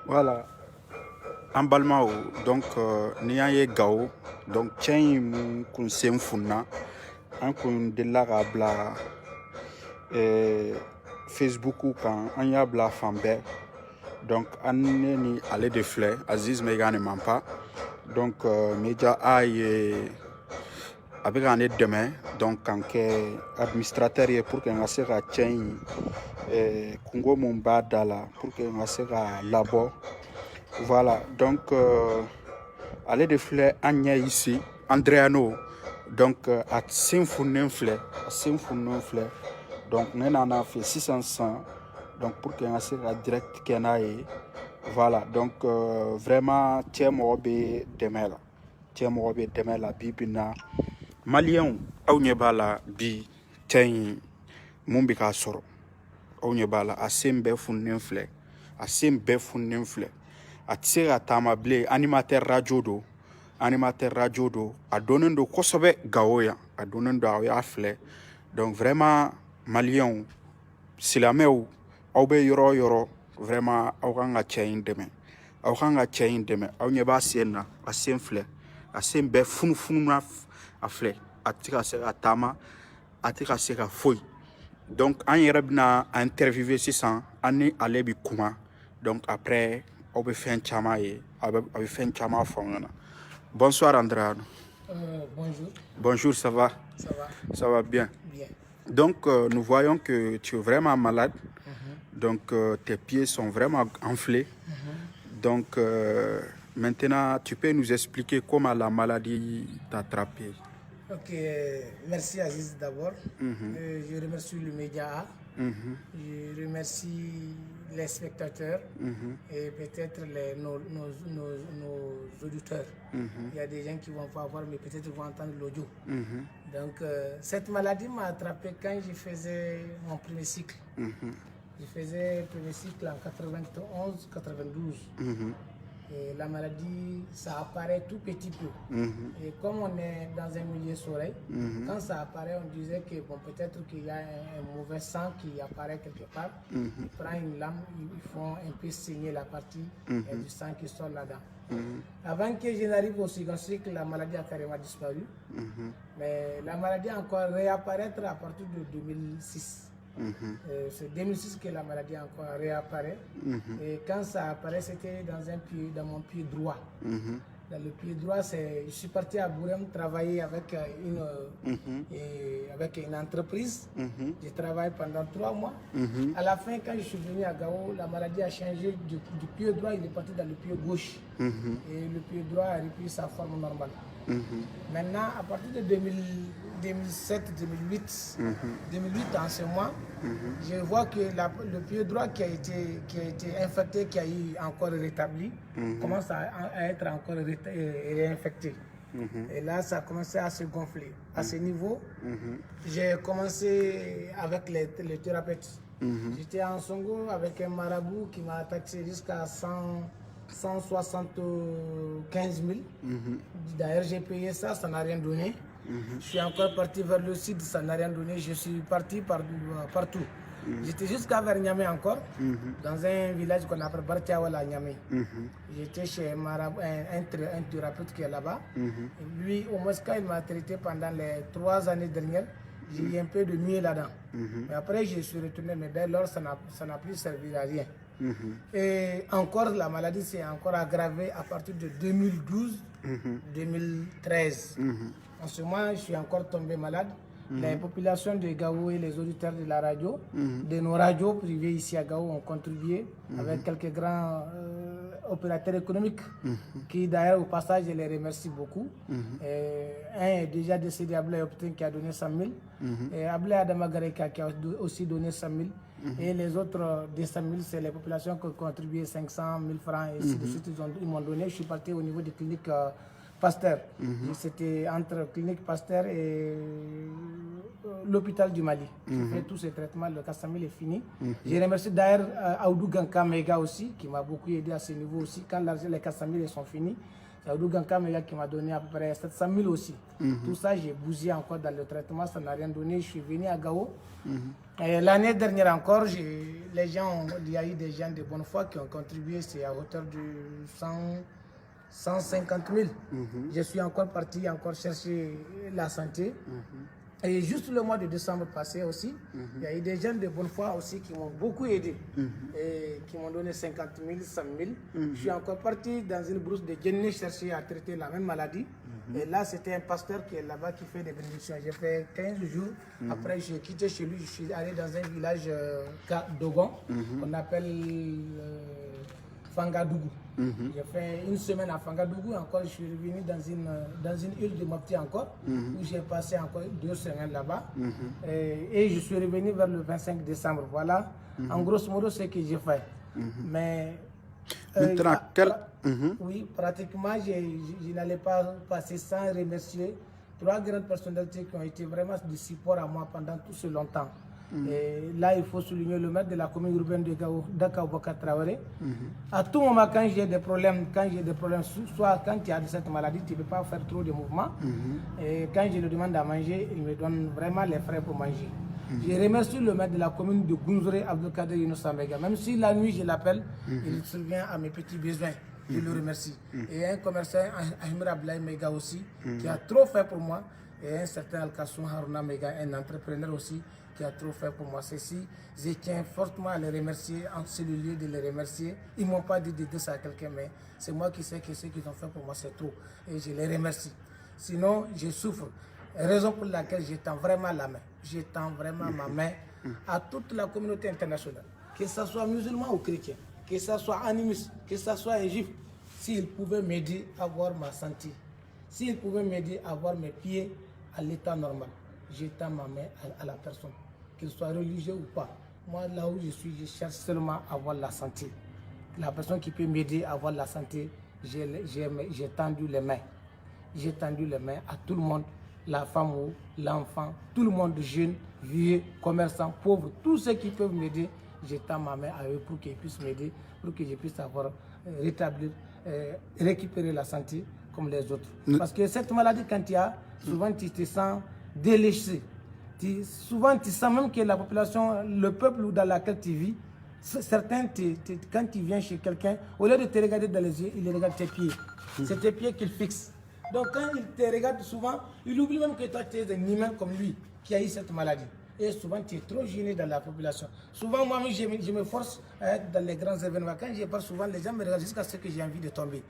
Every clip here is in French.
Voilà. En Balmao, donc, Niaye Gao, donc, tiens, kun sem funna, un kun de la rabla, Facebook ou quand on y a bla fambe, donc, on ni allé de fleurs, Aziz Megane Mampa, donc, média aïe, avec un aide demain, donc, quand administrateur pour qu'on a sera tiens, Congo Mumba Dala, pour qu'on a sera labo. Voilà, donc, allez de fleurs Anya ici, Andréano, donc, à Symphonien fleur, donc, nous en a fait 600, donc, pour qu'on ait la direct qu'on a, voilà, donc, vraiment, tiens, moi, demain la bibina, Malien, au Nebala, bi, tiens, Mumbika soro, au Nebala, à Symphonien fleur, à Symphonien fleur. A tɛ se ka taama bilen animateur radio do a donnen do kosɛbɛ Gao yan a donnen do aw y'a filɛ donc vraiment maliyɛnw silamɛw aw bɛ yɔrɔ o yɔrɔ vraiment aw kan ka cɛ in dɛmɛ aw ɲɛ b'a sen na a sen filɛ a sen bɛɛ funufununa a filɛ a tɛ ka se ka taama a tɛ ka se ka foyi donc an yɛrɛ bɛna a interviewer sisan an ni ale bi kuma donc après aw bɛ fɛn caman ye a bɛ fɛn caman fɔ an ɲɛna. Bonsoir Andréane. Bonjour. Bonjour, ça va? Ça va. Ça va bien. Bien. Donc nous voyons que tu es vraiment malade. Donc tes pieds sont vraiment enflés. Donc maintenant tu peux nous expliquer comment la maladie t'a attrapé. Ok, merci Aziz d'abord. Je remercie le média A. Je remercie les spectateurs et peut-être nos auditeurs. Il y a des gens qui ne vont pas voir, mais peut-être vont entendre l'audio. Donc, cette maladie m'a attrapé quand je faisais mon premier cycle. Je faisais le premier cycle en 91-92. Et la maladie, ça apparaît tout petit peu. Et comme on est dans un milieu soleil, quand ça apparaît, on disait que bon, peut-être qu'il y a un mauvais sang qui apparaît quelque part. Ils prennent une lame, ils font un peu saigner la partie et du sang qui sort là-dedans. Avant que je n'arrive au second cycle, la maladie a carrément disparu. Mais la maladie a encore réapparaître à partir de 2006. C'est 2006 que la maladie encore réapparaît. Et quand ça apparaît, c'était dans mon pied droit. Dans le pied droit, je suis parti à Bourem travailler avec une entreprise. J'ai travaillé pendant 3 mois. À la fin, quand je suis venu à Gao, la maladie a changé du pied droit, il est parti dans le pied gauche. Et le pied droit a repris sa forme normale. Maintenant, à partir de 2007-2008, 2008 en ce mois, je vois que le pied droit qui a été infecté, qui a eu encore rétabli, commence à être encore réinfecté. Et là, ça a commencé à se gonfler. À ce niveau, j'ai commencé avec les thérapeutes. J'étais en Songo avec un marabout qui m'a taxé jusqu'à 175 000. D'ailleurs, j'ai payé ça, ça n'a rien donné. Je suis encore parti vers le sud, ça n'a rien donné. Je suis parti partout. J'étais jusqu'à vers Niamey encore, dans un village qu'on appelle Bartiawala Niamey. J'étais chez un thérapeute qui est là-bas. Lui, au Mosca, il m'a traité pendant les 3 années dernières. J'ai eu un peu de mieux là-dedans. Mais après, je suis retourné, mais dès lors, ça n'a plus servi à rien. Et encore, la maladie s'est encore aggravée à partir de 2012-2013. En ce moment, je suis encore tombé malade. Les populations de Gao et les auditeurs de la radio, de nos radios privées ici à Gao, ont contribué avec quelques grands opérateurs économiques qui, d'ailleurs, au passage, je les remercie beaucoup. Un est déjà décédé, Ablaye Optin, qui a donné 100 000. Et Ablaye Adamagareka qui a aussi donné 100 000. Et les autres des 100 000, c'est les populations qui ont contribué 500 000 francs. Et ainsi de suite, ils m'ont donné. Je suis parti au niveau des cliniques Pasteur. C'était entre clinique Pasteur et l'hôpital du Mali. J'ai fait tous ces traitements, le Kassamil est fini. Je remercie d'ailleurs Aoudou Ganka Mega aussi, qui m'a beaucoup aidé à ce niveau aussi. Quand les Kassamil sont finis, Saoudou Gankamega qui m'a donné à peu près 700 000 aussi. Tout ça, j'ai bougé encore dans le traitement, ça n'a rien donné. Je suis venu à Gao. L'année dernière encore, il y a eu des gens de bonne foi qui ont contribué, c'est à hauteur de 150 000. Je suis encore parti chercher la santé. Et juste le mois de décembre passé aussi, il y a eu des gens de bonne foi aussi qui m'ont beaucoup aidé et qui m'ont donné 50 000, 100 000. Je suis encore parti dans une brousse de Djenné chercher à traiter la même maladie. Et là, c'était un pasteur qui est là-bas qui fait des bénédictions. J'ai fait 15 jours. Après, j'ai quitté chez lui. Je suis allé dans un village Dogon, qu'on appelle Fangadougou. J'ai fait une semaine à Fangadougou. Encore, je suis revenu dans une île de Mopti encore, où j'ai passé encore 2 semaines là-bas. Et je suis revenu vers le 25 décembre. Voilà, en grosso modo, ce que j'ai fait. Mais maintenant, oui, pratiquement, je n'allais pas passer sans remercier 3 grandes personnalités qui ont été vraiment de support à moi pendant tout ce longtemps. Et là, il faut souligner le maire de la commune urbaine de Gao, Dakar Bokar Traoré. À tout moment, quand j'ai des problèmes, soit quand tu as cette maladie, tu ne peux pas faire trop de mouvements. Et quand je lui demande à manger, il me donne vraiment les frais pour manger. Je remercie le maire de la commune de Gounzouré, Abdelkader Younous Ambega. Même si la nuit je l'appelle, il survient à mes petits besoins. Je le remercie. Et un commerçant, Ahmed Ablaï Mega aussi, qui a trop fait pour moi. Et un certain Al-Kassoum Harouna Mega, un entrepreneur aussi, qui a trop fait pour moi. Ceci, je tiens fortement à les remercier, en ce lieu de les remercier. Ils ne m'ont pas dit de dire ça à quelqu'un, mais c'est moi qui sais que ce qu'ils ont fait pour moi, c'est trop. Et je les remercie. Sinon, je souffre. Raison pour laquelle je tends vraiment la main. Je tends vraiment ma main à toute la communauté internationale, que ce soit musulman ou chrétien, que ce soit animiste, que ce soit un juif, s'ils pouvaient m'aider à avoir ma santé, s'ils pouvaient m'aider à avoir mes pieds à l'état normal, je tends ma main à la personne, qu'il soit religieux ou pas. Moi, là où je suis, je cherche seulement à avoir la santé. La personne qui peut m'aider à avoir la santé, j'ai tendu les mains. J'ai tendu les mains à tout le monde, la femme ou l'enfant, tout le monde, jeune, vieux, commerçant, pauvre, tous ceux qui peuvent m'aider, je tends ma main à eux pour qu'ils puissent m'aider, pour que je puisse avoir, rétablir, récupérer la santé comme les autres. Parce que cette maladie, quand tu as, souvent tu te sens délaissé. Souvent tu sens même que la population, le peuple dans lequel tu vis, certains, quand tu viens chez quelqu'un, au lieu de te regarder dans les yeux, il regarde tes pieds. C'est tes pieds qu'il fixe. Donc quand il te regarde souvent, il oublie même que toi tu es un humain comme lui qui a eu cette maladie. Et souvent tu es trop gêné dans la population. Souvent moi je me force à être dans les grands événements. Quand je parle souvent, les gens me regardent jusqu'à ce que j'ai envie de tomber.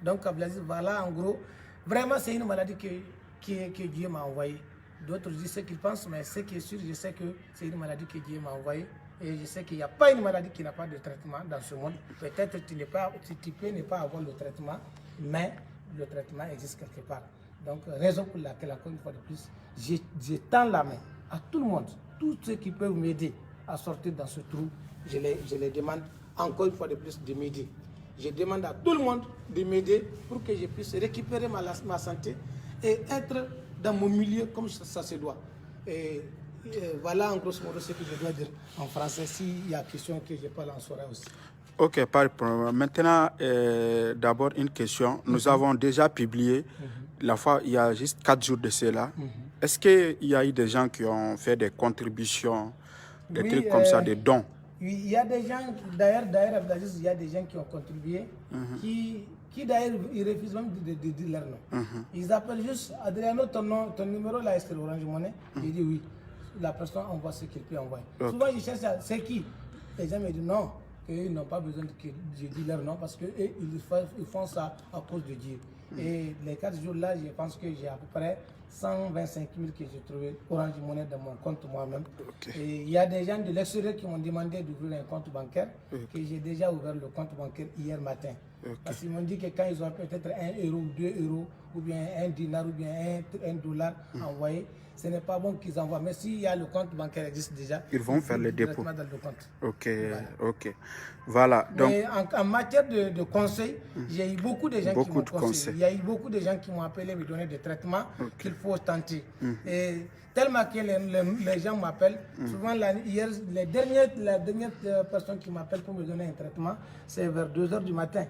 Donc Abdelaziz, voilà en gros, vraiment c'est une maladie que Dieu m'a envoyée. D'autres disent ce qu'ils pensent, mais ce qui est sûr, je sais que c'est une maladie que Dieu m'a envoyée. Et je sais qu'il n'y a pas une maladie qui n'a pas de traitement dans ce monde. Peut-être tu peux ne pas avoir le traitement, mais le traitement existe quelque part. Donc, raison pour laquelle, encore une fois de plus, je tends la main à tout le monde, tous ceux qui peuvent m'aider à sortir dans ce trou, je les demande encore une fois de plus de m'aider. Je demande à tout le monde de m'aider pour que je puisse récupérer ma santé et être dans mon milieu comme ça se doit. Et voilà en grosso modo ce que je dois dire en français. S'il y a question que je parle en soirée aussi. Ok, pas de problème. Maintenant, d'abord une question. Nous avons déjà publié, la fois, il y a juste 4 jours de cela. Est-ce qu'il y a eu des gens qui ont fait des contributions, des trucs comme ça, des dons? Oui, il y a des gens, d'ailleurs, il y a des gens qui ont contribué, qui d'ailleurs, ils refusent même de dire leur nom. Ils appellent juste, Adriano, ton numéro là, est-ce Orange Money? J'ai dit oui. La personne envoie ce qu'il peut envoyer. Souvent, je cherche, c'est qui? Les gens me disent non. Ils n'ont pas besoin que je dise leur nom parce qu'ils font ça à cause de Dieu. Et les 4 jours-là, je pense que j'ai à peu près 125 000 que j'ai trouvé Orange Money dans mon compte moi-même. Et il y a des gens de l'extérieur qui m'ont demandé d'ouvrir un compte bancaire, que j'ai déjà ouvert le compte bancaire hier matin. Parce qu'ils m'ont dit que quand ils ont peut-être 1 euro, 2 euros, ou bien 1 dinar, ou bien 1 dollar envoyé, ce n'est pas bon qu'ils envoient. Mais s'il y a le compte bancaire existe déjà, ils vont faire le dépôt. Dans le compte. Ok, voilà. Ok. Voilà. Donc, mais en matière de conseils, j'ai eu beaucoup de gens qui m'ont conseillé. Il y a eu beaucoup de gens qui m'ont appelé me donner des traitements qu'il faut tenter. Et tellement que les gens m'appellent. Souvent, hier, la dernière personne qui m'appelle pour me donner un traitement, c'est vers 2 h du matin.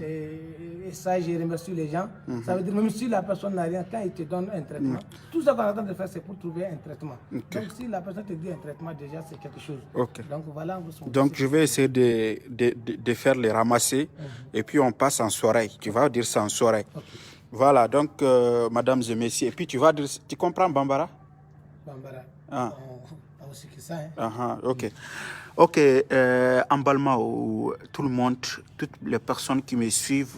Et ça, je remercie les gens. Ça veut dire, même si la personne n'a rien, quand il te donne un traitement, tout ce qu'on attend de faire, c'est pour trouver un traitement. Donc, si la personne te dit un traitement, déjà, c'est quelque chose. Donc, voilà. Donc, je vais essayer de faire les ramasser et puis on passe en soirée. Tu vas dire ça en soirée. Voilà, donc, mesdames et messieurs, et puis tu vas dire, tu comprends Bambara? Bambara. Aussi que ça, ok. Ok, en Balma, tout le monde, toutes les personnes qui me suivent,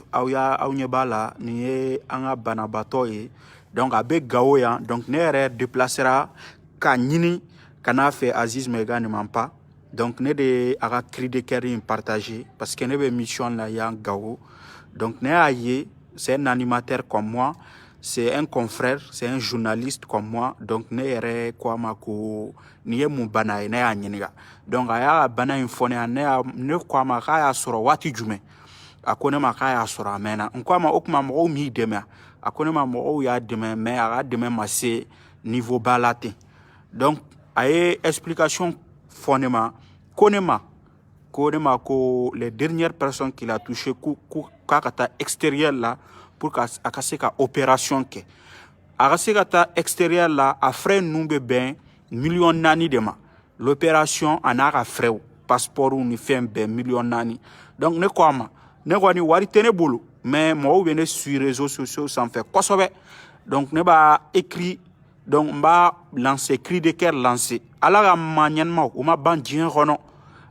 donc avec Gaoya, donc ne déplacera Kanini, Kana fait Aziz Mega ne ment pas. Donc ne de aga cri de cœur partagé parce que ne be mission là ya Gao. Donc ne aye, c'est un animateur comme moi. C'est un confrère, c'est un journaliste comme moi. Donc, ne yere kwa mako niye mubana ne ya nyiniga. Donc, aya bana infone ne kwa maka ya soro wati jume. Akone maka ya soro amena. Nkwa ma okuma mo mi deme. Akone ma mo ya deme mais aga deme masse niveau balate. Donc, aye explication fonema konema ko les dernières personnes qu'il a touché kata extérieur là pour qu'à se ka opération ke a se ta extérieur là a frais numbe ben million nani de ma l'opération en a frais passeport ou ni fait ben million nani donc ne quoi ma ne quoi ni wari tene bolo mais moi ou sur réseaux sociaux sans faire kosobe donc ne ba écrit donc ba lancer cri de cœur lancer ala ga manyanma ou ma bandien rono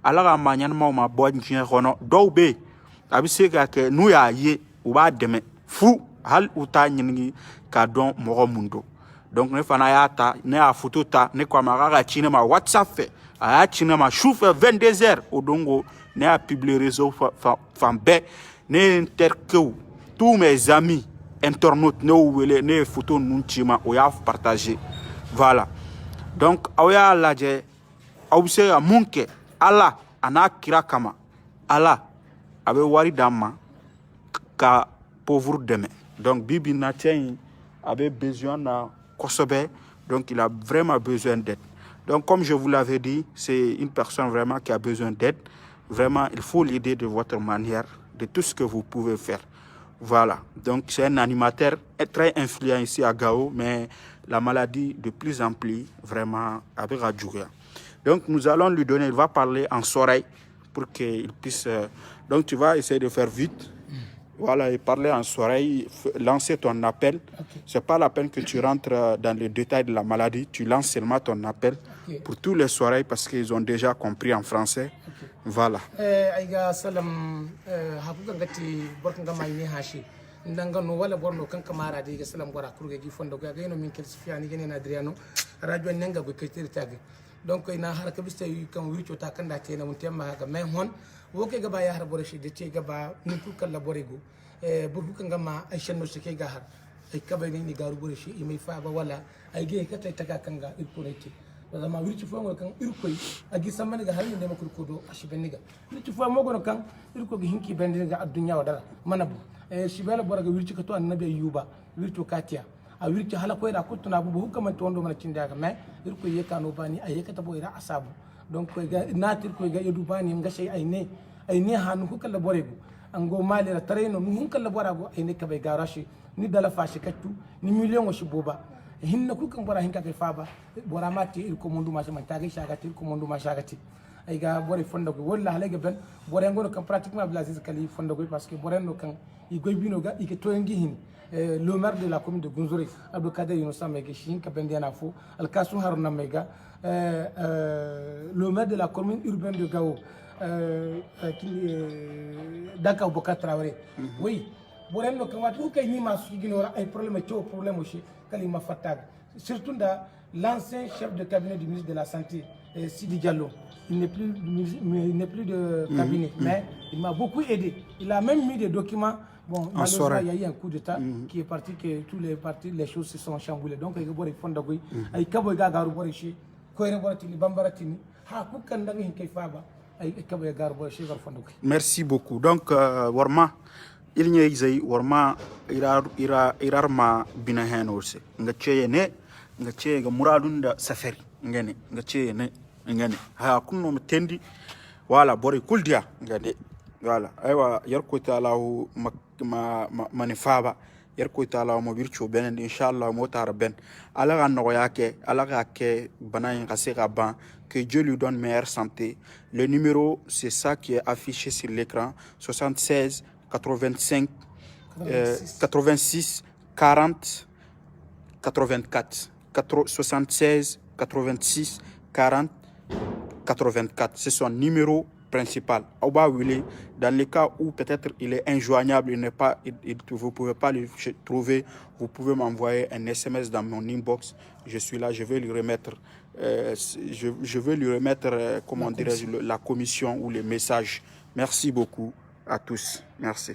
ala ga manyanma ou ma bandien rono do be abi se ka ke nu ya ye ou ba deme fou hal uta nyingi ka don mogo mundo donc ne fana ya ta ne a photo ta ne kwa mara chine ma WhatsApp fait a chine ma chouf 22h au dongo ne a publié réseau fambe ne interque tous mes amis internautes ne wele ne photo nunchima o ya partager voilà donc awya laje awse a munke ala ana kira kama ala abe wari dama ka pauvre demain. Donc Bibi Natien avait besoin de Kosobe, donc il a vraiment besoin d'aide. Donc comme je vous l'avais dit, c'est une personne vraiment qui a besoin d'aide. Vraiment, il faut l'aider de votre manière, de tout ce que vous pouvez faire. Voilà, donc c'est un animateur très influent ici à Gao, mais la maladie de plus en plus, vraiment, avec Radjouria. Donc nous allons lui donner, il va parler en soirée pour qu'il puisse... donc tu vas essayer de faire vite. Voilà, et parler en soirée, lancer ton appel. C'est pas la peine que tu rentres dans les détails de la maladie. Tu lances seulement ton appel pour tous les soirées parce qu'ils ont déjà compris en français. Voilà. Aiga salam hakuka gati borkanga mayni hashi ndanga no wala borno kan kamara de ga salam gora kurga gi fondo ga no min kel sifiani gene na Adriano radio nanga go ketiri tagi donc ina haraka bista kan wicho ta kanda tena mun temma ga may hon woke gaba ya har bore shi de ce gaba ni ku kala bore go burku kan gama ai shanno shi ke ga har ai kabai ni garu bore shi mai fa ba wala ai ge ka tai taka kanga irkurete zama wirci fo kan irkoi agi samani ga har ne makul kodo ashi beniga wirci fo mo gono kan irko gi hinki bendiga addunya wadara manabu shi bela bora ga wirci ka to annabi yuba wirci katiya a wirci hala ko ira kutuna bu hukama to ndo mana cinda ga me irko ye kano bani ayyaka tabo ira asabu donc ko ga natir ko ga yedu bani nga shay ayne hanu ko kala borego ango mali la tareno mun kala borago ayne ka be garashi ni dala fashi kattu ni million shi boba hinna ku kan bora hinka ke faba bora mati il ko mundu ma sama tagi shagati ko mundu ma shagati ay ga bori fondo ko walla halege ben bora ngono kan pratiquement Abdelaziz Kali fondo ko parce que bora no kan i goy bino ga i ke to ngi hin le maire de la commune de Gunzuri Abdou Kader Yunusa mege shinka bendiana fo al kasu haruna mega le maire de la commune urbaine de Gao Dakar Bokar Traoré oui bora no kan watu kay ni ma su ginora ay problème aussi Kalima Fatag, surtout dans l'ancien chef de cabinet du ministre de la Santé, Sidi Diallo. Il n'est plus de cabinet, mais il m'a beaucoup aidé. Il a même mis des documents. Bon, malheureusement, il y a eu un coup d'État qui est parti, que tous les partis, les choses se sont chamboulées. Donc, il y a eu des fonds d'agui. Il y a eu Merci beaucoup. Donc, Warma, il n'y a warma irar ma bina henose nga cheye ne nga cheye ga muradunda safari ngene nga cheye ne ngene ha kunno tendi wala bori kuldia ngade wala aywa yarko taala manifaba yarko taala mo bircho benen inshallah mo tar ben ala ga no yake ala ga ke banayin kasira ban que Dieu lui donne meilleure santé. Le numéro, c'est ça qui est affiché sur l'écran, 76 85 86 40 84. 76 86 40 84. C'est son numéro principal. Dans le cas où peut-être il est injoignable, vous ne pouvez pas le trouver, vous pouvez m'envoyer un SMS dans mon inbox. Je suis là, je vais lui remettre, comment dirais-je, la commission ou les messages. Merci beaucoup à tous. Merci.